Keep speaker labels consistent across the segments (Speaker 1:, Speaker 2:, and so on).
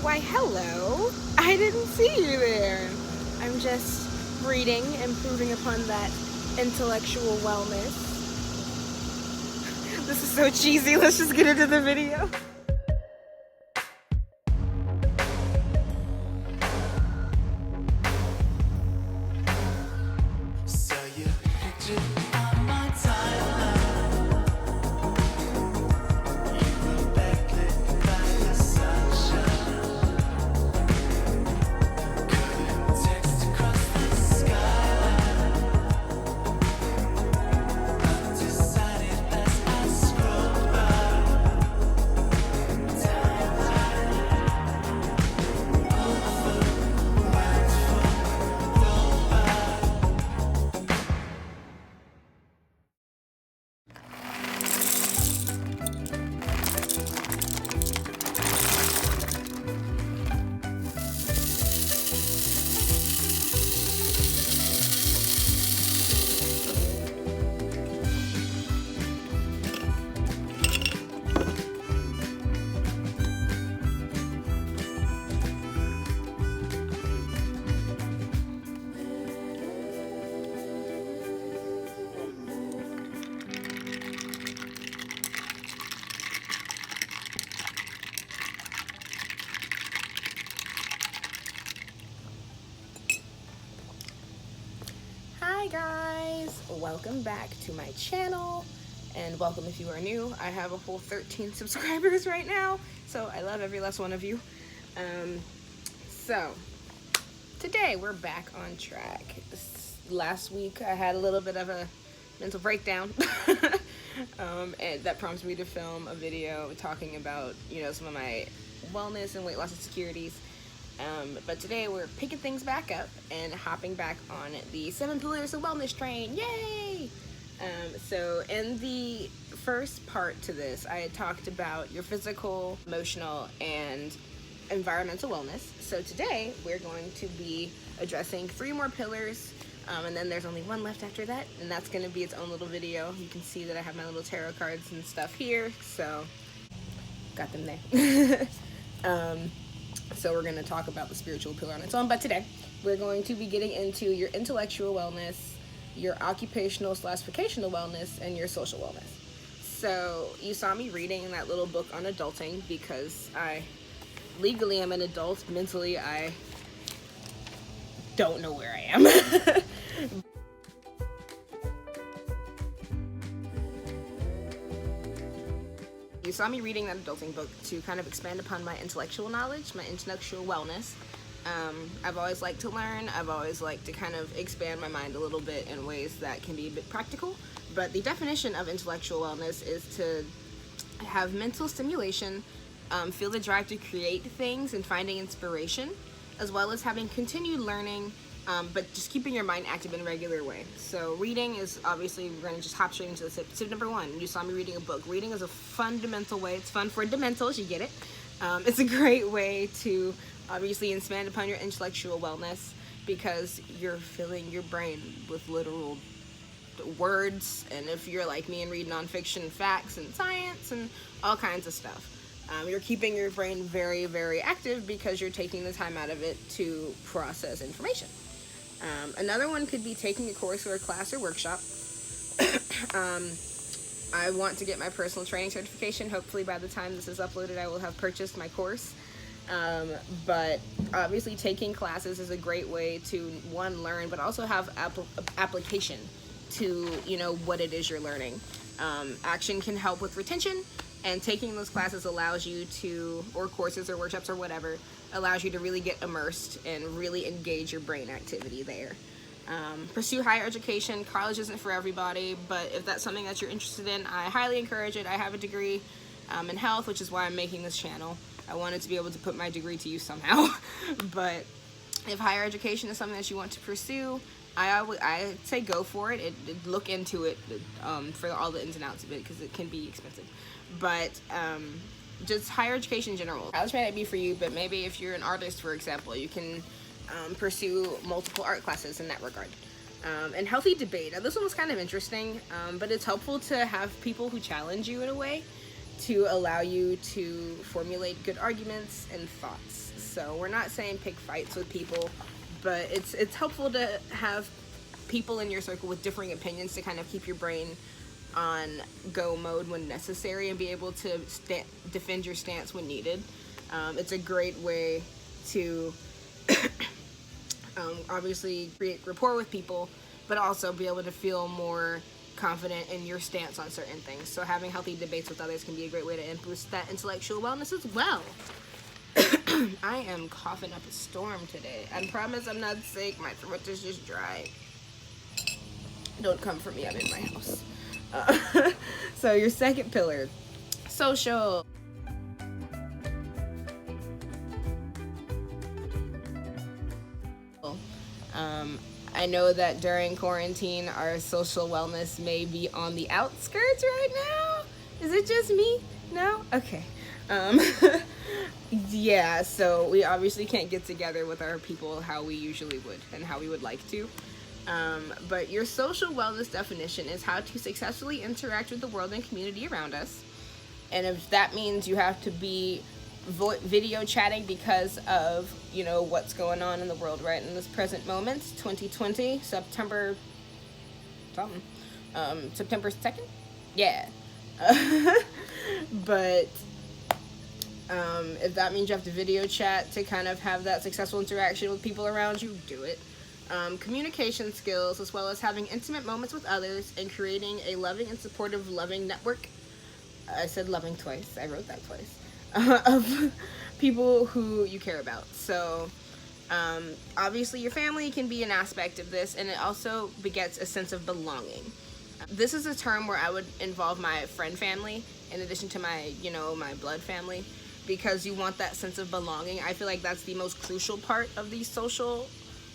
Speaker 1: Why, hello. I didn't see you there. I'm just reading, improving upon that intellectual wellness. This is so cheesy. Let's just get into the video. Hi guys, welcome back to my channel, and welcome if you are new. I have a whole 13 subscribers right now, so I love every last one of you. So today we're back on track. Last week I had a little bit of a mental breakdown and that prompted me to film a video talking about, some of my wellness and weight loss insecurities. But today we're picking things back up and hopping back on the 7 pillars of wellness train. Yay! So in the first part to this, I had talked about your physical, emotional, and environmental wellness. So today we're going to be addressing 3 more pillars, and then there's only one left after that, and that's going to be its own little video. You can see that I have my little tarot cards and stuff here, so got them there. So we're going to talk about the spiritual pillar on its own, but today we're going to be getting into your intellectual wellness, your occupational/vocational wellness, and your social wellness. So you saw me reading that little book on adulting because I legally am an adult. Mentally, I don't know where I am. You saw me reading that adulting book to kind of expand upon my intellectual knowledge, my intellectual wellness. I've always liked to learn. I've always liked to kind of expand my mind a little bit in ways that can be a bit practical. But the definition of intellectual wellness is to have mental stimulation, feel the drive to create things and finding inspiration, as well as having continued learning, but just keeping your mind active in a regular way. So reading is obviously, we're going to just hop straight into the tip number 1. You saw me reading a book. Reading is a fundamental way. It's fun for dementals, you get it. It's a great way to obviously expand upon your intellectual wellness because you're filling your brain with literal words, and if you're like me and read nonfiction, facts and science and all kinds of stuff, you're keeping your brain very, very active because you're taking the time out of it to process information. Another one could be taking a course or a class or workshop. I want to get my personal training certification. Hopefully by the time this is uploaded, I will have purchased my course. But obviously taking classes is a great way to, one, learn, but also have application to, what it is you're learning. Action can help with retention, and taking those classes allows you to, or courses or workshops or whatever, allows you to really get immersed and really engage your brain activity there. Pursue higher education. College isn't for everybody, but if that's something that you're interested in, I highly encourage it. I have a degree in health, which is why I'm making this channel. I wanted to be able to put my degree to use somehow. But if higher education is something that you want to pursue, I say go for it. Look into it for all the ins and outs of it, because it can be expensive. But just higher education in general. College may not be for you, but maybe if you're an artist, for example, you can pursue multiple art classes in that regard. And healthy debate. Now, this one was kind of interesting, but it's helpful to have people who challenge you in a way to allow you to formulate good arguments and thoughts. So we're not saying pick fights with people, but it's helpful to have people in your circle with differing opinions to kind of keep your brain on go mode when necessary and be able to defend your stance when needed. It's a great way to obviously create rapport with people, but also be able to feel more confident in your stance on certain things. So having healthy debates with others can be a great way to boost that intellectual wellness as well. I am coughing up a storm today. I promise I'm not sick. My throat is just dry. Don't come for me. I'm in my house. So your second pillar, social. I know that during quarantine, our social wellness may be on the outskirts right now. Is it just me? No? Okay. Yeah, so we obviously can't get together with our people how we usually would and how we would like to. But your social wellness definition is how to successfully interact with the world and community around us. And if that means you have to be video chatting because of, you know, what's going on in the world right in this present moment, 2020, September something, September 2nd? Yeah. But if that means you have to video chat to kind of have that successful interaction with people around you, do it. Communication skills, as well as having intimate moments with others and creating a loving and supportive loving network. I said loving twice. I wrote that twice. Of people who you care about. So obviously your family can be an aspect of this, and it also begets a sense of belonging. This is a term where I would involve my friend family in addition to my, you know, my blood family, because you want that sense of belonging. I feel like that's the most crucial part of the social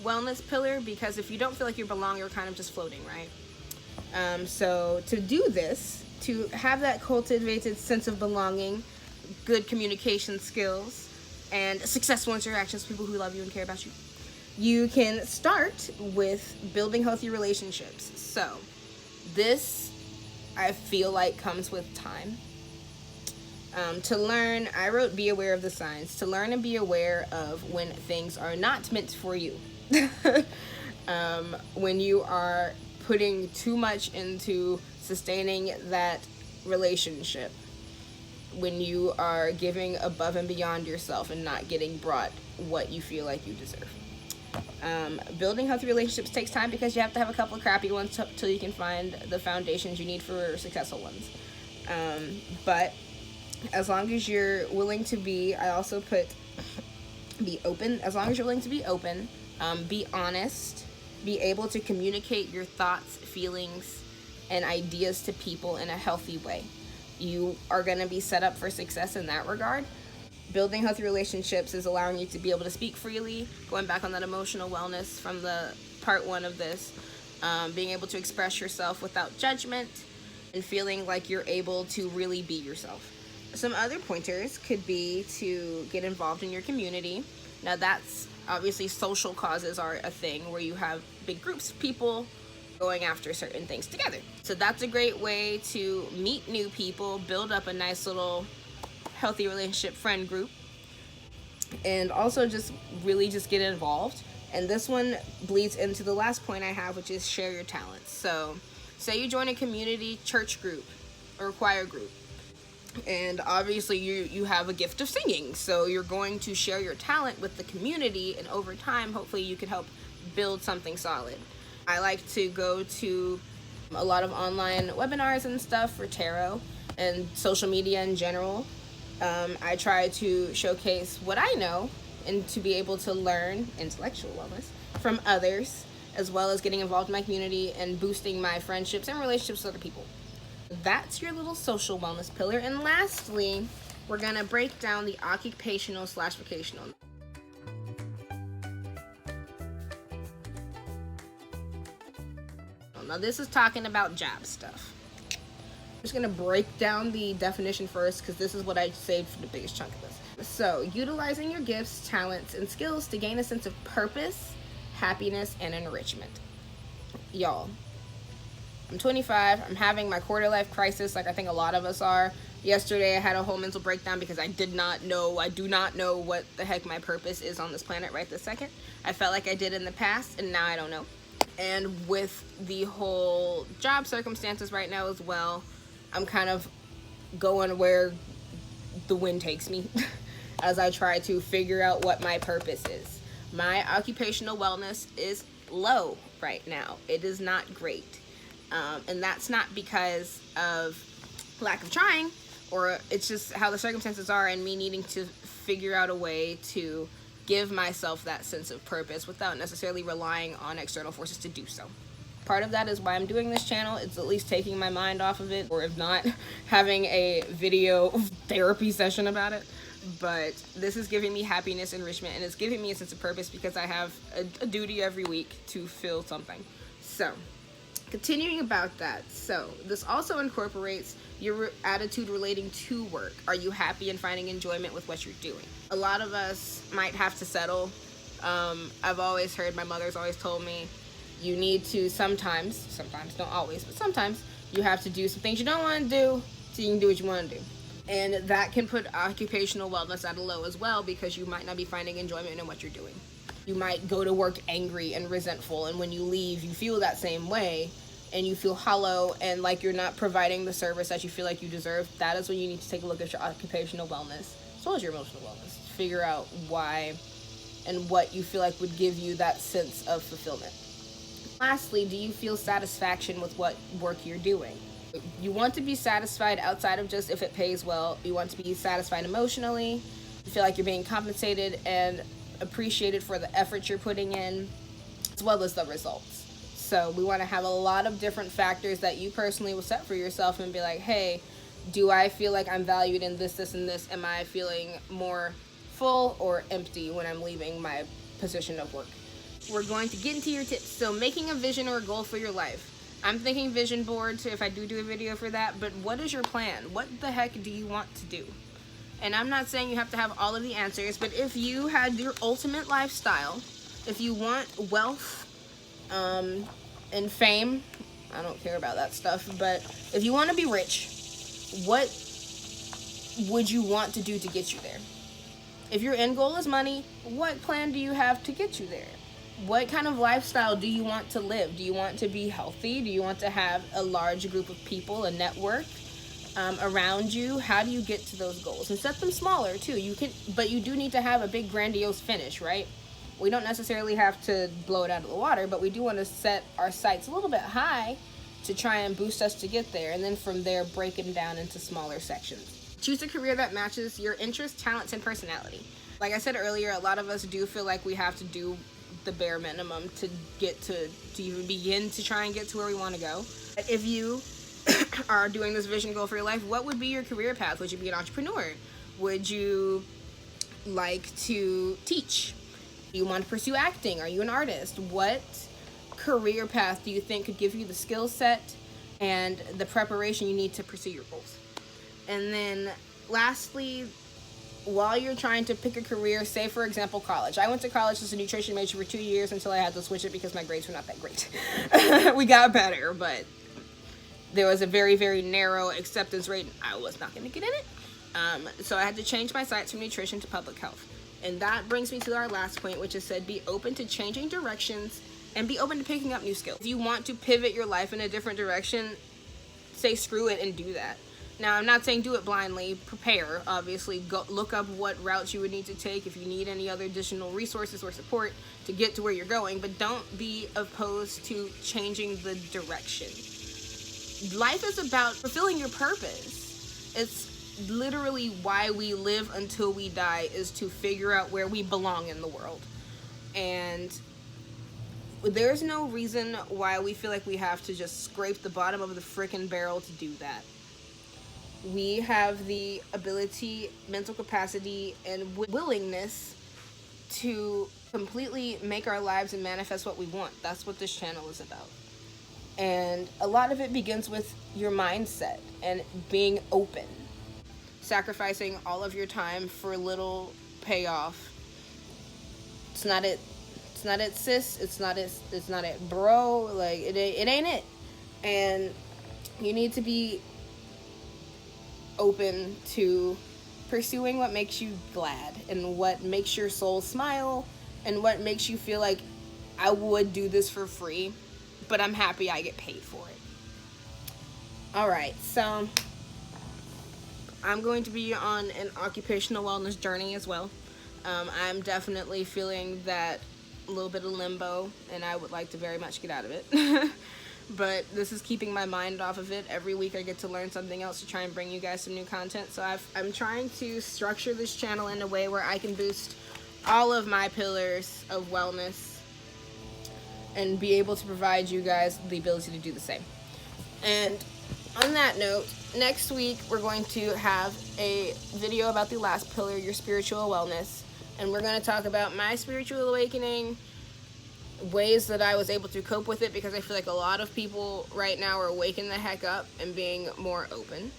Speaker 1: wellness pillar, because if you don't feel like you belong, you're kind of just floating, right? So to do this, to have that cultivated sense of belonging, good communication skills, and successful interactions with people who love you and care about you, you can start with building healthy relationships. So this, I feel like, comes with time. To learn, I wrote be aware of the signs. To learn and be aware of when things are not meant for you. When you are putting too much into sustaining that relationship, when you are giving above and beyond yourself and not getting brought what you feel like you deserve. Building healthy relationships takes time because you have to have a couple of crappy ones till you can find the foundations you need for successful ones. But as long as you're willing to be, I also put be open. As long as you're willing to be open, be honest, be able to communicate your thoughts, feelings, and ideas to people in a healthy way, you are going to be set up for success in that regard. Building healthy relationships is allowing you to be able to speak freely, going back on that emotional wellness from the part one of this, being able to express yourself without judgment and feeling like you're able to really be yourself. Some other pointers could be to get involved in your community. Now that's obviously social causes are a thing where you have big groups of people going after certain things together. So that's a great way to meet new people, build up a nice little healthy relationship friend group, and also just really just get involved. And this one bleeds into the last point I have, which is share your talents. So say you join a community church group or choir group, and obviously you have a gift of singing, so you're going to share your talent with the community, and over time hopefully you can help build something solid. I like to go to a lot of online webinars and stuff for tarot and social media in general. I try to showcase what I know and to be able to learn intellectual wellness from others, as well as getting involved in my community and boosting my friendships and relationships with other people. That's your little social wellness pillar. And lastly, we're gonna break down the occupational / vocational. Now this is talking about job stuff. I'm just gonna break down the definition first because this is what I saved for the biggest chunk of this. So, utilizing your gifts, talents, and skills to gain a sense of purpose, happiness, and enrichment. Y'all, I'm 25. I'm having my quarter life crisis, like I think a lot of us are. Yesterday I had a whole mental breakdown because I do not know what the heck my purpose is on this planet right this second. I felt like I did in the past, and now I don't know. And with the whole job circumstances right now as well, I'm kind of going where the wind takes me as I try to figure out what my purpose is. My occupational wellness is low right now. It is not great. And that's not because of lack of trying, or it's just how the circumstances are and me needing to figure out a way to give myself that sense of purpose without necessarily relying on external forces to do so. Part of that is why I'm doing this channel. It's at least taking my mind off of it, or if not, having a video therapy session about it. But this is giving me happiness, enrichment, and it's giving me a sense of purpose because I have a duty every week to fill something. So, continuing about that, so this also incorporates your attitude relating to work. Are you happy and finding enjoyment with what you're doing? A lot of us might have to settle. I've always heard, my mother's always told me, you need to sometimes, don't always, but sometimes you have to do some things you don't want to do so you can do what you want to do. And that can put occupational wellness at a low as well, because you might not be finding enjoyment in what you're doing. You might go to work angry and resentful, and when you leave, you feel that same way, and you feel hollow and like you're not providing the service that you feel like you deserve. That is when you need to take a look at your occupational wellness, as well as your emotional wellness. Figure out why and what you feel like would give you that sense of fulfillment. Lastly, do you feel satisfaction with what work you're doing? You want to be satisfied outside of just if it pays well. You want to be satisfied emotionally. You feel like you're being compensated and appreciated for the effort you're putting in, as well as the results. So we want to have a lot of different factors that you personally will set for yourself and be like, hey, do I feel like I'm valued in this, this, and this? Am I feeling more full or empty when I'm leaving my position of work? We're going to get into your tips. So making a vision or a goal for your life. I'm thinking vision board if I do a video for that, but what is your plan? What the heck do you want to do? And I'm not saying you have to have all of the answers, but if you had your ultimate lifestyle, if you want wealth, and fame, I don't care about that stuff, but if you want to be rich, what would you want to do to get you there? If your end goal is money, what plan do you have to get you there? What kind of lifestyle do you want to live? Do you want to be healthy? Do you want to have a large group of people, a network around you? How do you get to those goals? And set them smaller too. But you do need to have a big grandiose finish, right? We don't necessarily have to blow it out of the water, but we do want to set our sights a little bit high to try and boost us to get there, and then from there break them down into smaller sections. Choose a career that matches your interests, talents, and personality. Like I said earlier, a lot of us do feel like we have to do the bare minimum to get to even begin to try and get to where we want to go. If you are doing this vision goal for your life, what would be your career path? Would you be an entrepreneur? Would you like to teach? Do you want to pursue acting? Are you an artist? What career path do you think could give you the skill set and the preparation you need to pursue your goals? And then lastly, while you're trying to pick a career, say for example college. I went to college as a nutrition major for 2 years until I had to switch it because my grades were not that great. We got better, but there was a very, very narrow acceptance rate and I was not going to get in it. So I had to change my sights from nutrition to public health. And that brings me to our last point, which is said, be open to changing directions and be open to picking up new skills. If you want to pivot your life in a different direction, say screw it and do that. Now, I'm not saying do it blindly. Prepare, obviously. Go look up what routes you would need to take if you need any other additional resources or support to get to where you're going. But don't be opposed to changing the direction. Life is about fulfilling your purpose. It's literally why we live until we die, is to figure out where we belong in the world. And there's no reason why we feel like we have to just scrape the bottom of the frickin' barrel to do that. We have the ability, mental capacity, and willingness to completely make our lives and manifest what we want. That's what this channel is about. And a lot of it begins with your mindset and being open. Sacrificing all of your time for little payoff. It's not it. It's not it, sis. It's not it, bro. Like it ain't it. And you need to be open to pursuing what makes you glad and what makes your soul smile and what makes you feel like I would do this for free, but I'm happy I get paid for it. Alright, so I'm going to be on an occupational wellness journey as well. I'm definitely feeling that a little bit of limbo, and I would like to very much get out of it. But this is keeping my mind off of it. Every week I get to learn something else to try and bring you guys some new content. So I'm trying to structure this channel in a way where I can boost all of my pillars of wellness and be able to provide you guys the ability to do the same. And on that note, next week we're going to have a video about the last pillar, your spiritual wellness. And we're going to talk about my spiritual awakening, ways that I was able to cope with it, because I feel like a lot of people right now are waking the heck up and being more open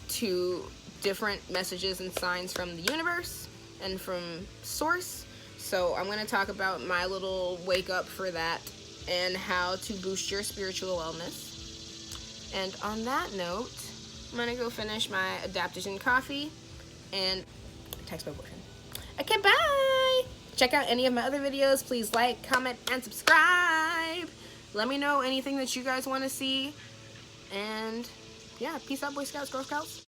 Speaker 1: to different messages and signs from the universe and from source. So I'm going to talk about my little wake up for that and how to boost your spiritual wellness. And on that note, I'm going to go finish my adaptogen coffee and text my boyfriend. Okay, bye! Check out any of my other videos. Please like, comment, and subscribe. Let me know anything that you guys want to see. And yeah, peace out, Boy Scouts, Girl Scouts.